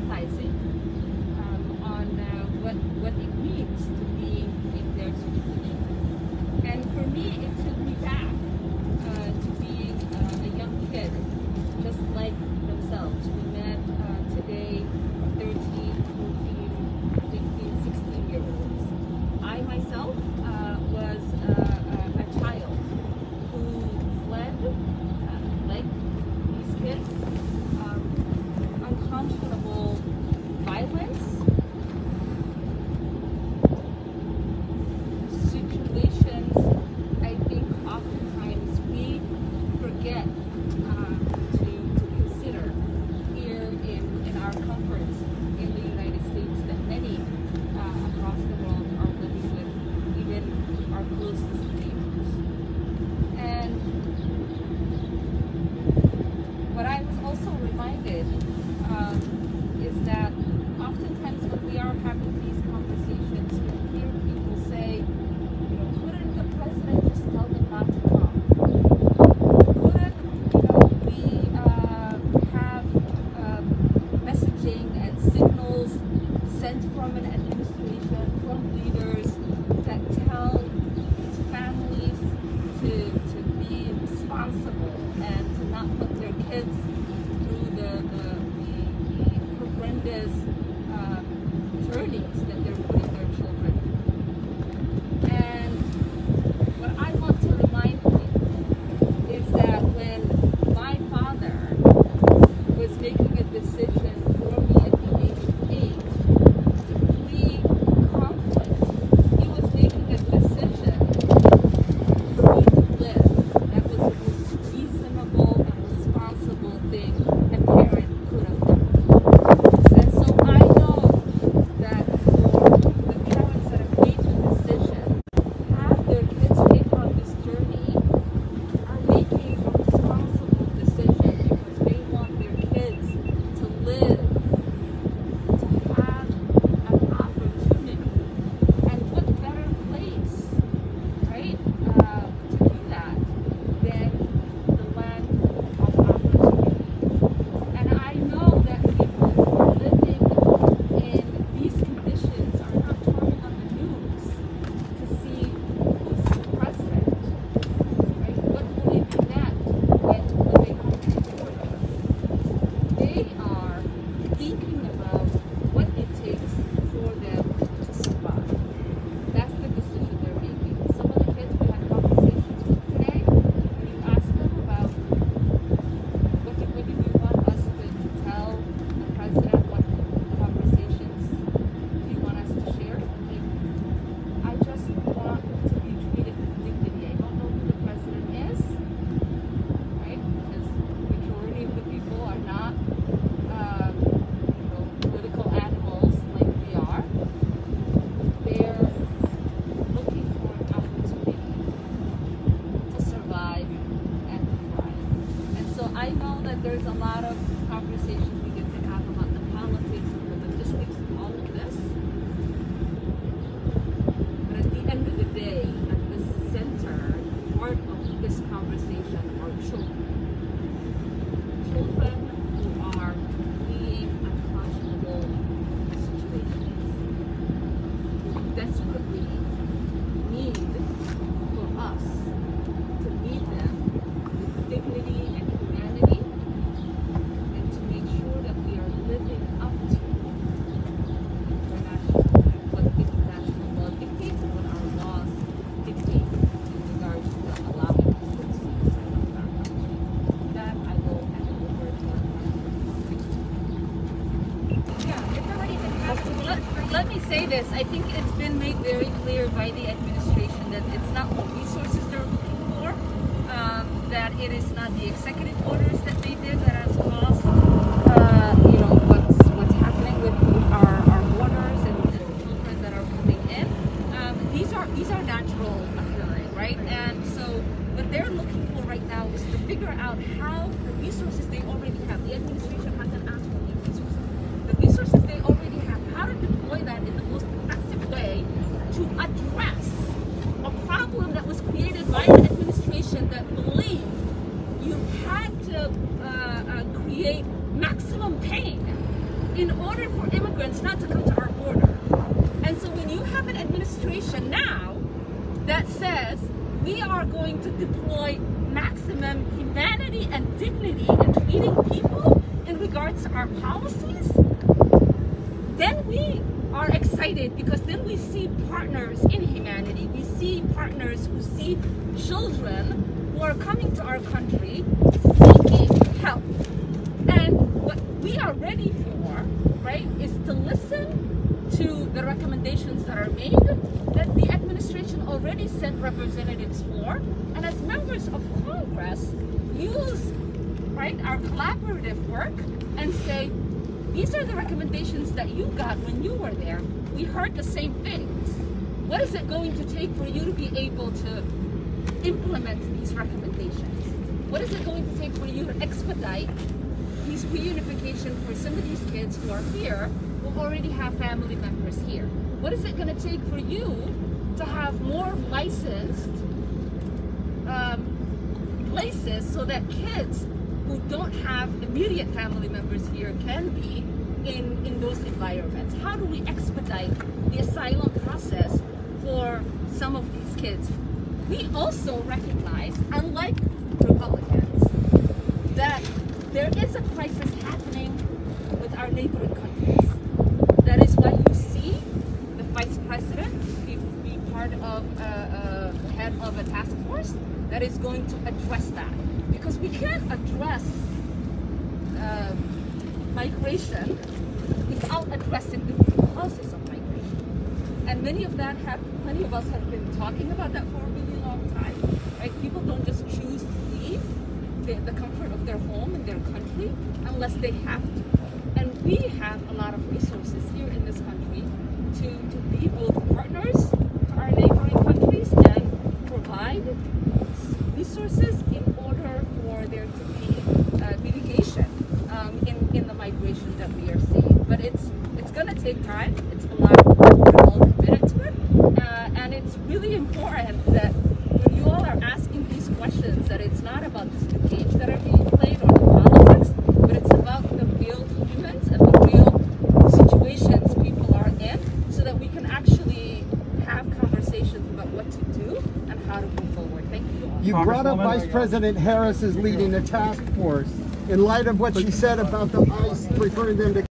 empathizing on what it means to be in their situation. And for me, it took me back to being a young kid, just like themselves. We met today 13, 14, 15, 16-year-olds. I myself was a child who fled, like these kids, unconscionable violence, situations. I think oftentimes we forget to consider here in our comforts in the United States that many across the world are living with, even our closest neighbors. And what I was also reminded is that oftentimes when we are having these conversations, you hear people say, couldn't the president just tell them not to come? Couldn't, we have messaging and signals sent from an administration, from leaders that tell these families to be responsible and to not put their kids through the horrendous journeys that they're putting their children. And what I want to remind people is that when my father was making a decision for me at the age of 8 to flee conflict, he was making a decision for me to live. That was the most reasonable and responsible thing a parent could have done. And so I know that for the parents that have made the decision, have their kids take on this journey, are making a responsible decision because they want their kids to live, to have an opportunity. And what better place, right, to do that than the land of opportunity. And I know that people who are living in these conditions are not turning on the news to see who's president, right? What will they be next when they come to the border? They are thinking about what it takes for them to survive. That's the decision they're making. Some of the kids we had conversations with today, when you ask them about what did you want us to tell the president, what conversations do you want us to share? Like, I just want to be treated with dignity. I don't know who the president is, right? Because the majority of the people are not political animals like we are. They're looking for an opportunity to survive and to thrive. And so I know that there's a lot of conversations we get to have about the politics and the logistics of all of this. But at the end of the day, at the center, part of this conversation are children. Children who are fleeing unconscionable situations, who desperately need for us to meet them with dignity and humanity, and to make sure that we are living up to what international law dictates and what our laws dictate in regards to allowing people to see the side of our country. With that, I will hand it over to our Yeah, it's already been passed. Let me say this. I think it's been made very clear by the administration that it's not what resources they're looking for, that it is not the executive orders that they did that has caused, what's happening with our borders and the children that are coming in. These are natural occurring, right? And so what they're looking for right now is to figure out how the resources they already have. The administration hasn't asked for new resources. The resources they already have, how to deploy that in the most effective way to address a problem that was created by an administration that believed you had to create order for immigrants not to come to our border. And so when you have an administration now that says we are going to deploy maximum humanity and dignity in treating people in regards to our policies, then we are excited because then we see partners in humanity. We see partners who see children who are coming to our country seeking help. And what we are ready for, right, is to listen to the recommendations that are made that the administration already sent representatives for, and as members of Congress use, right, our collaborative work and say, these are the recommendations that you got when you were there. We heard the same things. What is it going to take for you to be able to implement these recommendations? What is it going to take for you to expedite these reunification for some of these kids who are here, who already have family members here? What is it going to take for you to have more licensed places so that kids who don't have immediate family members here can be in those environments? How do we expedite the asylum process for some of these kids? We also recognize, unlike Republicans, that there is a crisis happening with our neighboring countries. That is why you see the Vice President be part of head of a task force that is going to address that. Because we can't address migration without addressing the root causes of migration. And many of us have been talking about that for a really long time. Right? People don't just choose to leave the comfort of their home and their country unless they have to. And we have a lot of resources here in this country to be both partners to our neighboring countries and provide resources in order for there to be mitigation in the migration that we are seeing. But it's going to take time. It's a lot of work. We're all committed to it. And it's really important that when you all are asking these questions, that it's not about just the games that are being played or the politics, but it's about the real humans and the real situations people are in, so that we can actually have conversations about what to do and how to move forward. Thank you all. You brought up Vice President Harris is leading a task force. In light of what she said about the ICE referring them to